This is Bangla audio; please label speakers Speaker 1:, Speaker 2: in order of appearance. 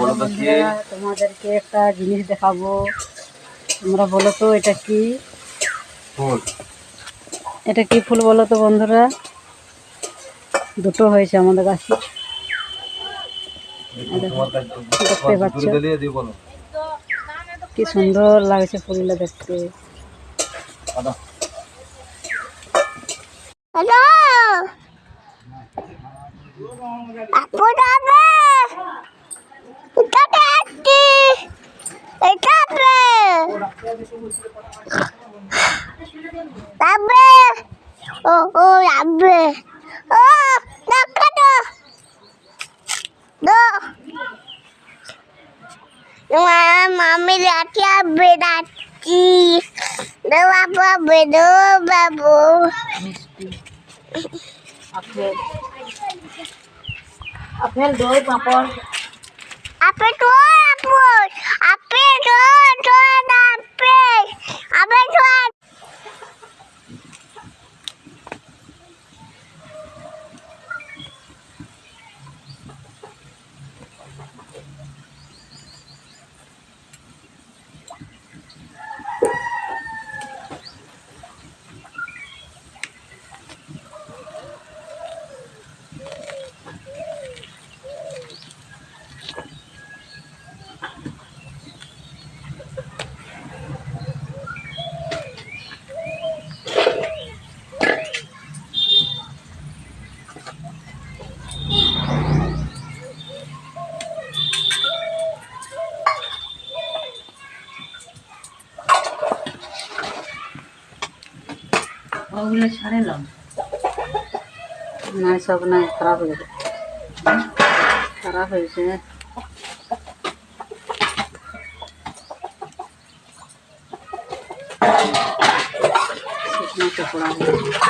Speaker 1: বন্ধুরা তোমাদেরকে একটা জিনিস দেখাবো, তোমরা বলো তো এটা কি ফুল? এটা কি ফুল বলো তো বন্ধুরা? দুটো হয়েছে আমাদের কাছে, দেখতে পাচ্ছ কি সুন্দর লাগছে ফুলটা দেখতে।
Speaker 2: Hello mami lihat ya bedaki apa bedo babu
Speaker 1: apple দই পাপড়
Speaker 2: apa tuh apa tuh
Speaker 1: ওগুলো ছাড়ালাম না, সব না খারাপ হয়ে গেছে, খারাপ হয়েছে। শুকনো চপড়া হয়েছে।